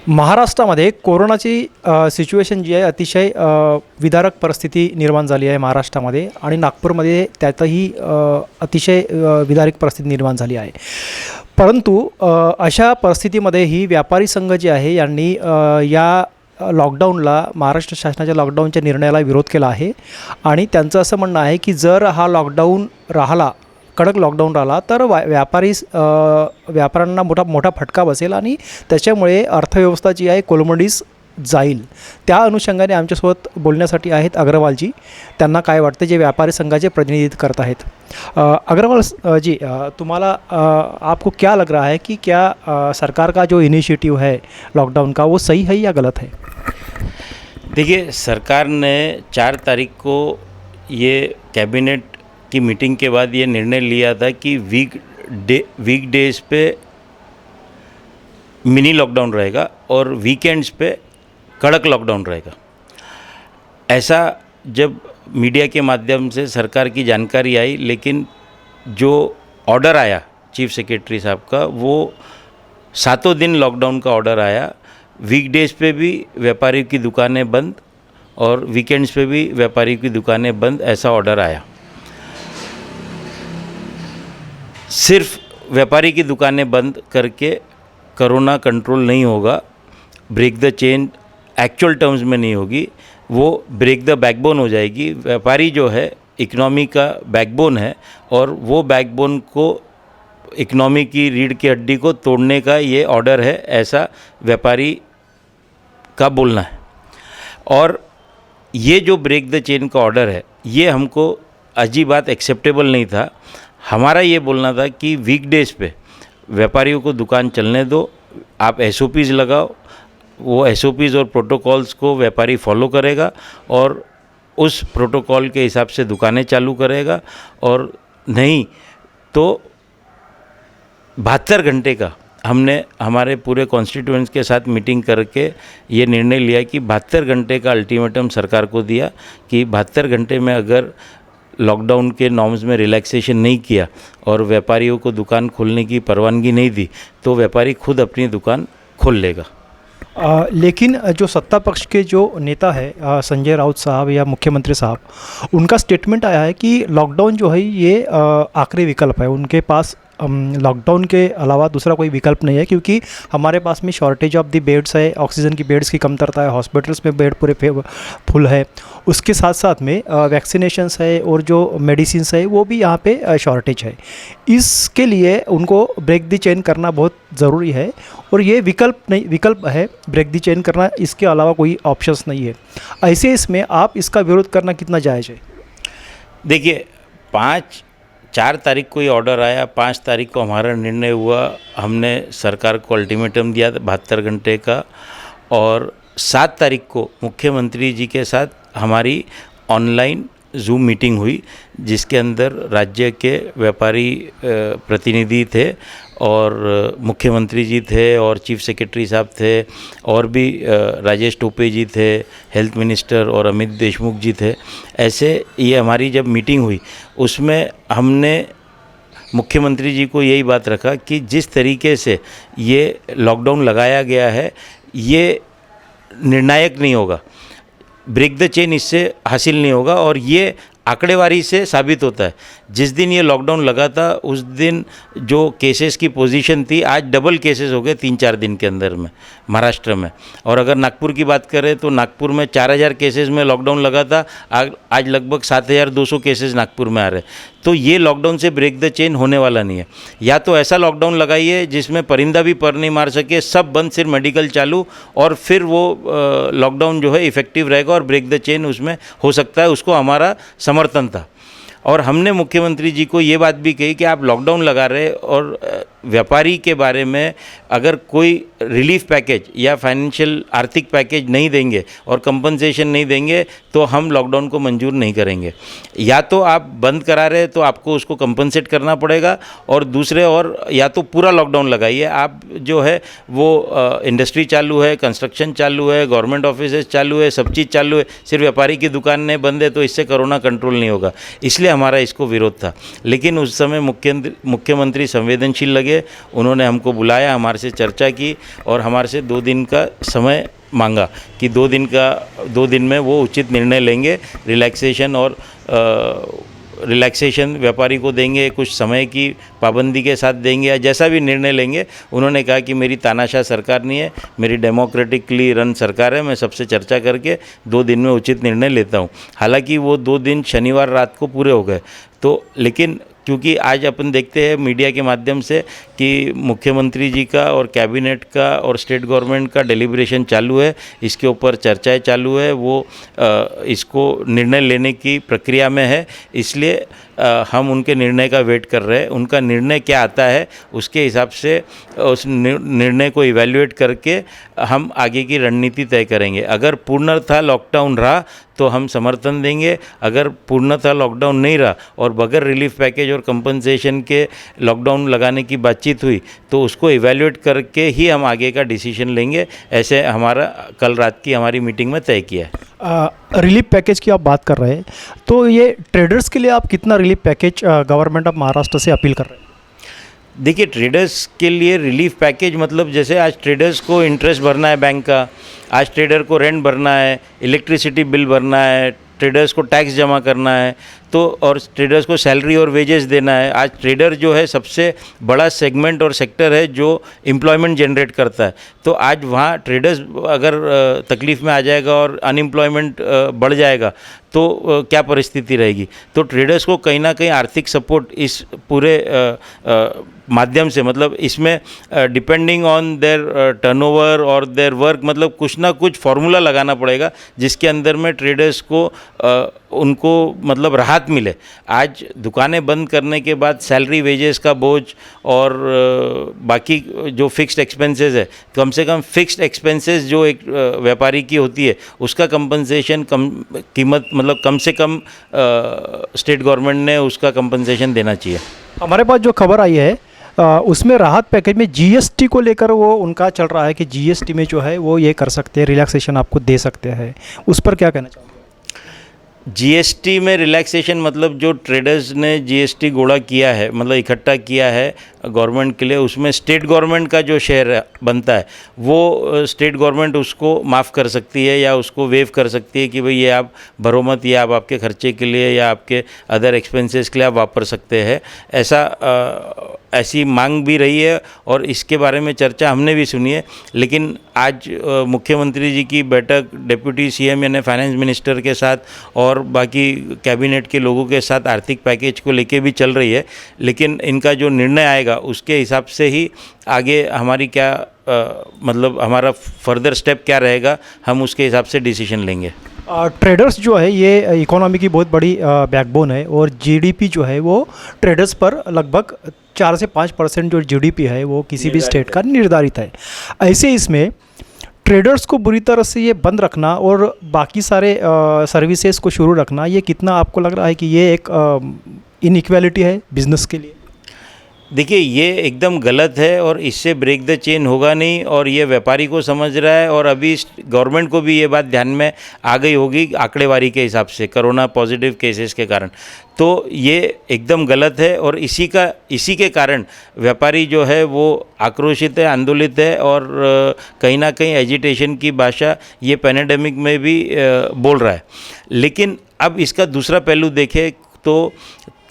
महाराष्ट्रामध्ये कोरोनाची सिच्युएशन जी आहे अतिशय विदारक परिस्थिती निर्माण झाली आहे महाराष्ट्रामध्ये आणि नागपूरमध्ये त्यातही अतिशय विदारक परिस्थिती निर्माण झाली आहे. परंतु अशा परिस्थितीमध्ये ही व्यापारी संघ जे आहे यांनी या लॉकडाऊनला महाराष्ट्र शासनाच्या लॉकडाऊनच्या निर्णयाला विरोध केला आहे आणि त्यांचं असं म्हणणं आहे की जर हा लॉकडाऊन राहिला कडक लॉकडाऊन राहिला तर व्यापाऱ्यांना मोठा फटका बसेल आणि त्याच्यामुळे अर्थव्यवस्था जी आहे कोलमडीस जाईल. त्या अनुषंगाने आमच्यासोबत बोलण्यासाठी आहेत अग्रवालजी. त्यांना काय वाटते जे व्यापारी संघाचे प्रतिनिधित्व करत आहेत. अग्रवाल जी, तुम्हाला आपको क्या लग रहा है कि क्या सरकार का जो इनिशिएटिव है लॉकडाउन का वो सही है या गलत है? देखिए, सरकार ने 4 तारीख को ये कैबिनेट की मीटिंग के बाद ये निर्णय लिया था कि वीकडेज पे मिनी लॉकडाउन रहेगा और वीकेंड्स पे कड़क लॉकडाउन रहेगा. ऐसा जब मीडिया के माध्यम से सरकार की जानकारी आई, लेकिन जो ऑर्डर आया चीफ सेक्रेटरी साहब का, वो 7 दिन लॉकडाउन का ऑर्डर आया. वीकडेज पे भी व्यापारी की दुकानें बंद और वीकेंड्स पे भी व्यापारी की दुकानें बंद, ऐसा ऑर्डर आया. सिर्फ व्यापारी की दुकानें बंद करके कोरोना कंट्रोल नहीं होगा, break the chain actual terms में नहीं होगी, वो ब्रेक द बैकबोन हो जाएगी. व्यापारी जो है इकनॉमी का बैकबोन है और वो बैकबोन को इकनॉमी की रीढ़ की हड्डी को तोड़ने का ये ऑर्डर है, ऐसा व्यापारी का बोलना है. और ये जो ब्रेक द चेन का ऑर्डर है ये हमको अजीब बात एक्सेप्टेबल नहीं था. हमारा ये बोलना था कि वीकडेज पे व्यापारियों को दुकान चलने दो, आप SOPs लगाओ, वो SOPs और प्रोटोकॉल्स को व्यापारी फॉलो करेगा और उस प्रोटोकॉल के हिसाब से दुकानें चालू करेगा. और नहीं तो 72 घंटे का हमने हमारे पूरे कॉन्स्टिट्यूएंट्स के साथ मीटिंग करके ये निर्णय लिया कि 72 घंटे का अल्टीमेटम सरकार को दिया कि 72 घंटे में अगर लॉकडाउन के नॉर्म्स में रिलैक्सेशन नहीं किया और व्यापारियों को दुकान खोलने की परवानगी नहीं दी तो व्यापारी खुद अपनी दुकान खोल लेगा. लेकिन जो सत्ता पक्ष के जो नेता है संजय राउत साहब या मुख्यमंत्री साहब, उनका स्टेटमेंट आया है कि लॉकडाउन जो है ये आखिरी विकल्प है. उनके पास लॉकडाउन के अलावा दूसरा कोई विकल्प नहीं है क्योंकि हमारे पास में शॉर्टेज ऑफ द बेड्स है, ऑक्सीजन की बेड्स की कमतरता है, हॉस्पिटल्स में बेड पूरे फुल है. उसके साथ साथ में वैक्सीनेशंस है और जो मेडिसिन्स है वो भी यहाँ पे शॉर्टेज है. इसके लिए उनको ब्रेक द चेन करना बहुत ज़रूरी है और ये विकल्प है ब्रेक द चेन करना, इसके अलावा कोई ऑप्शंस नहीं है. ऐसे इसमें आप इसका विरोध करना कितना जायज़ है? देखिए, 4 तारीख को ये ऑर्डर आया, 5 तारीख को हमारा निर्णय हुआ, हमने सरकार को अल्टीमेटम दिया 72 घंटे का और 7 तारीख को मुख्यमंत्री जी के साथ हमारी ऑनलाइन जूम मीटिंग हुई जिसके अंदर राज्य के व्यापारी प्रतिनिधि थे और मुख्यमंत्री जी थे और चीफ सेक्रेटरी साहब थे और भी राजेश टोपे जी थे, हेल्थ मिनिस्टर और अमित देशमुख जी थे. ऐसे ये हमारी जब मीटिंग हुई उसमें हमने मुख्यमंत्री जी को यही बात रखा कि जिस तरीके से ये लॉकडाउन लगाया गया है ये निर्णायक नहीं होगा, ब्रेक द चेन इससे हासिल नहीं होगा और ये आंकड़ेवारी से साबित होता है. जिस दिन ये लॉकडाउन लगा था उस दिन जो केसेस की पोजीशन थी आज डबल केसेस हो गए 3-4 दिन के अंदर में महाराष्ट्र में. और अगर नागपुर की बात करें तो नागपुर में 4000 केसेस में लॉकडाउन लगा था, आज लगभग 7200 केसेस नागपुर में आ रहे. तो ये लॉकडाउन से ब्रेक द चेन होने वाला नहीं है. या तो ऐसा लॉकडाउन लगाइए जिसमें परिंदा भी पर नहीं मार सके, सब बंद, सिर्फ मेडिकल चालू, और फिर वो लॉकडाउन जो है इफ़ेक्टिव रहेगा और ब्रेक द चेन उसमें हो सकता है. उसको हमारा समर्थन था. और हमने मुख्यमंत्री जी को ये बात भी कही कि आप लॉकडाउन लगा रहे और व्यापारी के बारे में अगर कोई रिलीफ पैकेज या फाइनेंशियल आर्थिक पैकेज नहीं देंगे और कंपनसेशन नहीं देंगे तो हम लॉकडाउन को मंजूर नहीं करेंगे. या तो आप बंद करा रहे तो आपको उसको कंपनसेट करना पड़ेगा और दूसरे और या तो पूरा लॉकडाउन लगाइए. आप जो है वो इंडस्ट्री चालू है, कंस्ट्रक्शन चालू है, गवर्नमेंट ऑफिसेज चालू है, सब चीज़ चालू है, सिर्फ व्यापारी की दुकानें बंद है तो इससे कोरोना कंट्रोल नहीं होगा. इसलिए हमारा इसको विरोध था. लेकिन उस समय मुख्यमंत्री संवेदनशील लगे लगे, उन्होंने हमको बुलाया, हमारे से चर्चा की और हमारे से 2 दिन का समय मांगा कि 2 दिन में वो उचित निर्णय लेंगे। रिलैक्सेशन और रिलैक्सेशन व्यापारी को देंगे, कुछ समय की पाबंदी के साथ देंगे, या जैसा भी निर्णय लेंगे। उन्होंने कहा कि मेरी तानाशाह सरकार नहीं है, मेरी डेमोक्रेटिकली रन सरकार है, मैं सबसे चर्चा करके 2 दिन में उचित निर्णय लेता हूँ। हालांकि वो 2 दिन शनिवार रात को पूरे हो गए, तो लेकिन क्योंकि आज अपन देखते हैं मीडिया के माध्यम से कि मुख्यमंत्री जी का और कैबिनेट का और स्टेट गवर्नमेंट का डेलिब्रेशन चालू है, इसके ऊपर चर्चाएं चालू है, वो इसको निर्णय लेने की प्रक्रिया में है, इसलिए हम उनके निर्णय का वेट कर रहे हैं। उनका निर्णय क्या आता है उसके हिसाब से उस निर्णय को इवैल्यूएट करके हम आगे की रणनीति तय करेंगे। अगर पूर्णतः लॉकडाउन रहा तो हम समर्थन देंगे, अगर पूर्णतः लॉकडाउन नहीं रहा और बगैर रिलीफ पैकेज और कंपनसेशन के लॉकडाउन लगाने की बातचीत हुई तो उसको इवैल्यूएट करके ही हम आगे का डिसीजन लेंगे। ऐसे हमारा कल रात की हमारी मीटिंग में तय किया है। रिलीफ पैकेज की आप बात कर रहे हैं, तो ये ट्रेडर्स के लिए आप कितना relief package government of Maharashtra से अपील कर रहे हैं? देखिए, ट्रेडर्स के लिए रिलीफ पैकेज मतलब जैसे आज ट्रेडर्स को इंटरेस्ट भरना है बैंक का, आज ट्रेडर को रेंट भरना है, इलेक्ट्रिसिटी बिल भरना है, ट्रेडर्स को टैक्स जमा करना है, तो और ट्रेडर्स को सैलरी और वेजेस देना है। आज ट्रेडर जो है सबसे बड़ा सेगमेंट और सेक्टर है जो एम्प्लॉयमेंट जनरेट करता है, तो आज वहाँ ट्रेडर्स अगर तकलीफ़ में आ जाएगा और अनएम्प्लॉयमेंट बढ़ जाएगा तो क्या परिस्थिति रहेगी। तो ट्रेडर्स को कहीं ना कहीं आर्थिक सपोर्ट इस पूरे माध्यम से, मतलब इसमें डिपेंडिंग ऑन देयर टर्नओवर और देयर वर्क, मतलब कुछ ना कुछ फार्मूला लगाना पड़ेगा जिसके अंदर में ट्रेडर्स को उनको मतलब राहत मिले। आज दुकानें बंद करने के बाद सैलरी वेजेस का बोझ और बाकी जो फिक्स्ड एक्सपेंसेस है, कम से कम फिक्स्ड एक्सपेंसेस जो एक व्यापारी की होती है उसका कंपनसेशन कीमत मतलब कम से कम स्टेट गवर्नमेंट ने उसका कंपनसेशन देना चाहिए। हमारे पास जो खबर आई है उसमें राहत पैकेज में जीएसटी को लेकर वो उनका चल रहा है कि जीएसटी में जो है वो ये कर सकते हैं, रिलैक्सेशन आपको दे सकते हैं, उस पर क्या कहना चाहोगे? जीएसटी में रिलैक्सेशन मतलब जो ट्रेडर्स ने जीएसटी घोड़ा किया है, मतलब इकट्ठा किया है गवर्नमेंट के लिए, उसमें स्टेट गवर्नमेंट का जो शेयर बनता है वो स्टेट गवर्नमेंट उसको माफ़ कर सकती है या उसको वेव कर सकती है कि भाई ये आप भरो मत, ये आप आपके खर्चे के लिए या आपके अदर एक्सपेंसेस के लिए आप वापर सकते हैं। ऐसी मांग भी रही है और इसके बारे में चर्चा हमने भी सुनी है। लेकिन आज मुख्यमंत्री जी की बैठक डिप्टी सीएम यानी फाइनेंस मिनिस्टर के साथ और बाकी कैबिनेट के लोगों के साथ आर्थिक पैकेज को लेके भी चल रही है, लेकिन इनका जो निर्णय आएगा उसके हिसाब से ही आगे हमारी क्या मतलब हमारा फर्दर स्टेप क्या रहेगा, हम उसके हिसाब से डिसीजन लेंगे। ट्रेडर्स जो है ये इकोनॉमी की बहुत बड़ी बैकबोन है और जीडीपी जो है वो ट्रेडर्स पर लगभग 4 से 5% जो जीडीपी है वो किसी भी स्टेट का निर्धारित है। ऐसे इसमें ट्रेडर्स को बुरी तरह से ये बंद रखना और बाकी सारे सर्विसेज को शुरू रखना, ये कितना आपको लग रहा है कि ये एक इनइक्वालिटी है बिजनेस के लिए? देखिए, ये एकदम गलत है और इससे ब्रेक द चेन होगा नहीं, और ये व्यापारी को समझ रहा है और अभी गवर्नमेंट को भी ये बात ध्यान में आ गई होगी आंकड़ेवारी के हिसाब से कोरोना पॉजिटिव केसेस के कारण। तो ये एकदम गलत है और इसी के कारण व्यापारी जो है वो आक्रोशित है, आंदोलित है और कहीं ना कहीं एजिटेशन की भाषा ये पैंडेमिक में भी बोल रहा है। लेकिन अब इसका दूसरा पहलू देखें तो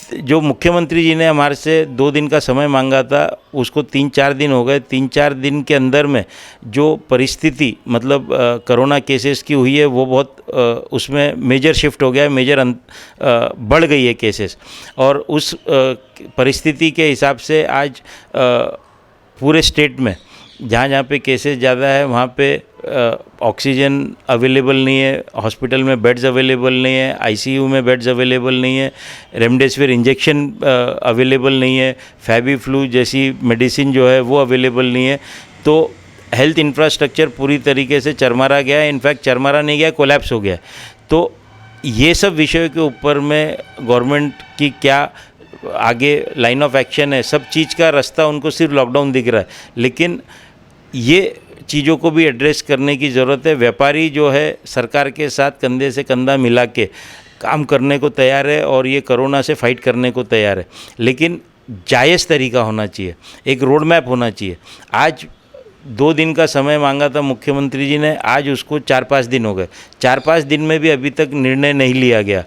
जो मुख्यमंत्री जी ने हमारे से 2 दिन का समय मांगा था उसको 3-4 दिन हो गए। 3-4 दिन के अंदर में जो परिस्थिति मतलब कोरोना केसेस की हुई है वो बहुत उसमें मेजर शिफ्ट हो गया है, मेजर बढ़ गई है केसेस, और उस परिस्थिति के हिसाब से आज पूरे स्टेट में जहाँ जहाँ पे केसेस ज़्यादा है वहाँ पे ऑक्सीजन अवेलेबल नहीं है, हॉस्पिटल में बेड्स अवेलेबल नहीं है, आईसीयू में बेड्स अवेलेबल नहीं है, रेमडेसिविर इंजेक्शन अवेलेबल नहीं है, फैबी फ्लू जैसी मेडिसिन जो है वो अवेलेबल नहीं है। तो हेल्थ इंफ्रास्ट्रक्चर पूरी तरीके से चरमरा गया है, इनफैक्ट चरमरा नहीं गया, कोलैप्स हो गया। तो ये सब विषयों के ऊपर में गवर्नमेंट की क्या आगे लाइन ऑफ एक्शन है, सब चीज़ का रास्ता उनको सिर्फ लॉकडाउन दिख रहा है, लेकिन ये चीज़ों को भी एड्रेस करने की ज़रूरत है। व्यापारी जो है सरकार के साथ कंधे से कंधा मिला के काम करने को तैयार है और ये कोरोना से फाइट करने को तैयार है, लेकिन जायज़ तरीका होना चाहिए, एक रोड मैप होना चाहिए। आज 2 दिन का समय मांगा था मुख्यमंत्री जी ने, आज उसको 4-5 दिन हो गए, 4-5 दिन में भी अभी तक निर्णय नहीं लिया गया।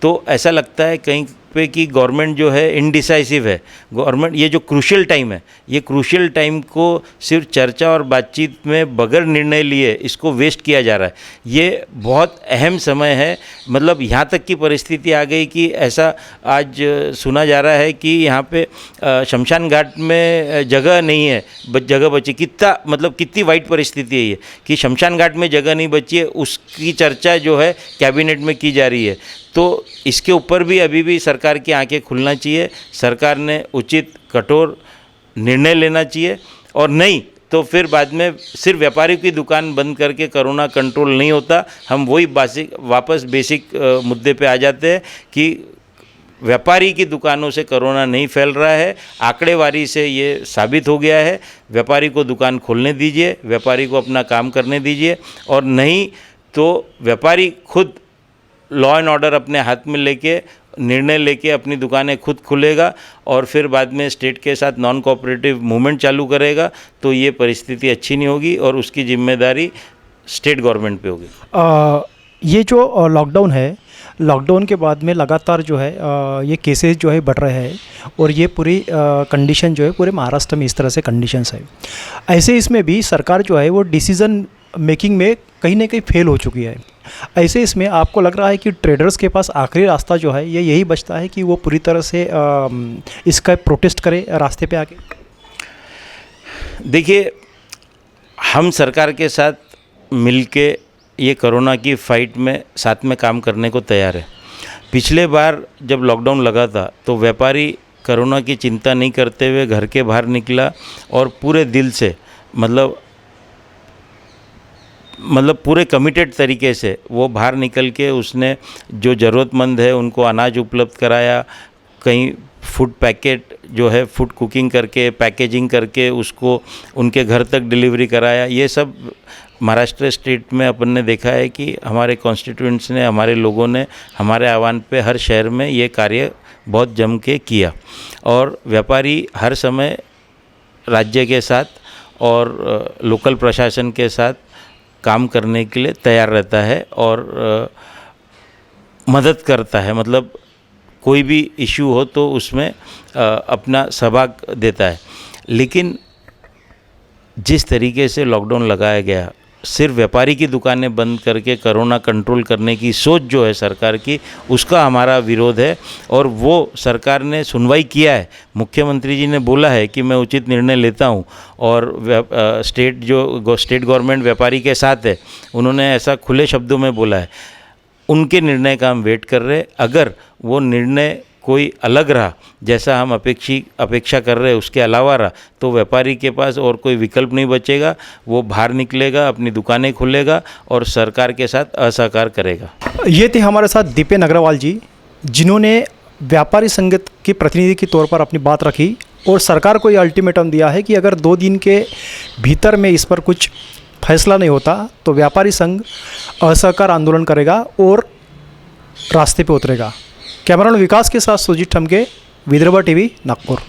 तो ऐसा लगता है कहीं पे कि गवर्नमेंट जो है इनडिसाइसिव है। गवर्नमेंट ये जो क्रूशियल टाइम है, ये क्रूशियल टाइम को सिर्फ चर्चा और बातचीत में बगैर निर्णय लिए इसको वेस्ट किया जा रहा है। ये बहुत अहम समय है। मतलब यहाँ तक की परिस्थिति आ गई कि ऐसा आज सुना जा रहा है कि यहाँ पे शमशान घाट में जगह नहीं है, जगह बची। कितना मतलब कितनी वाइट परिस्थिति है ये कि शमशान घाट में जगह नहीं बची है, उसकी चर्चा जो है कैबिनेट में की जा रही है। तो इसके ऊपर भी अभी भी सरकार की आंखें खुलना चाहिए। सरकार ने उचित कठोर निर्णय लेना चाहिए, और नहीं तो फिर बाद में सिर्फ व्यापारियों की दुकान बंद करके कोरोना कंट्रोल नहीं होता। हम वही वापस बेसिक मुद्दे पे आ जाते हैं कि व्यापारी की दुकानों से कोरोना नहीं फैल रहा है। आंकड़ेवारी से ये साबित हो गया है। व्यापारी को दुकान खोलने दीजिए, व्यापारी को अपना काम करने दीजिए, और नहीं तो व्यापारी खुद लॉ एंड ऑर्डर अपने हाथ में लेके निर्णय लेके अपनी दुकानें खुद खुलेगा, और फिर बाद में स्टेट के साथ नॉन कोऑपरेटिव मूवमेंट चालू करेगा, तो ये परिस्थिति अच्छी नहीं होगी और उसकी जिम्मेदारी स्टेट गवर्नमेंट पे होगी। ये जो लॉकडाउन है, लॉकडाउन के बाद में लगातार जो है ये केसेस जो है बढ़ रहे हैं, और ये पूरी कंडीशन जो है पूरे महाराष्ट्र में इस तरह से कंडीशंस है। ऐसे इसमें भी सरकार जो है वो डिसीज़न मेकिंग में कहीं ना कहीं फेल हो चुकी है। ऐसे इसमें आपको लग रहा है कि ट्रेडर्स के पास आखिरी रास्ता जो है ये यही बचता है कि वो पूरी तरह से इसका प्रोटेस्ट करे रास्ते पे आके? देखिए, हम सरकार के साथ मिलके ये कोरोना की फाइट में साथ में काम करने को तैयार है। पिछले बार जब लॉकडाउन लगा था तो व्यापारी कोरोना की चिंता नहीं करते हुए घर के बाहर निकला, और पूरे दिल से मतलब पूरे कमिटेड तरीके से वो बाहर निकल के उसने जो ज़रूरतमंद है उनको अनाज उपलब्ध कराया। कहीं फूड पैकेट जो है फूड कुकिंग करके पैकेजिंग करके उसको उनके घर तक डिलीवरी कराया। ये सब महाराष्ट्र स्टेट में अपन ने देखा है कि हमारे कॉन्स्टिट्यूएंट्स ने, हमारे लोगों ने हमारे आह्वान पे हर शहर में ये कार्य बहुत जम के किया। और व्यापारी हर समय राज्य के साथ और लोकल प्रशासन के साथ काम करने के लिए तैयार रहता है और मदद करता है। मतलब कोई भी इश्यू हो तो उसमें अपना सहभाग देता है। लेकिन जिस तरीके से लॉकडाउन लगाया गया, सिर्फ व्यापारी की दुकानें बंद करके कोरोना कंट्रोल करने की सोच जो है सरकार की, उसका हमारा विरोध है। और वो सरकार ने सुनवाई किया है। मुख्यमंत्री जी ने बोला है कि मैं उचित निर्णय लेता हूं, और स्टेट गवर्नमेंट व्यापारी के साथ है, उन्होंने ऐसा खुले शब्दों में बोला है। उनके निर्णय का हम वेट कर रहे हैं। अगर वो निर्णय कोई अलग रहा, जैसा हम अपेक्षा कर रहे हैं, उसके अलावा रहा, तो व्यापारी के पास और कोई विकल्प नहीं बचेगा। वो बाहर निकलेगा, अपनी दुकानें खोलेगा और सरकार के साथ असहकार करेगा। ये थे हमारे साथ दीपेन अग्रवाल जी, जिन्होंने व्यापारी संघ के प्रतिनिधि के तौर पर अपनी बात रखी और सरकार को ये अल्टीमेटम दिया है कि अगर 2 दिन के भीतर में इस पर कुछ फैसला नहीं होता तो व्यापारी संघ असहकार आंदोलन करेगा और रास्ते पे उतरेगा। कैमरामैन विकास के साथ सुजीत ठमके, विदर्भ टीवी, नागपुर।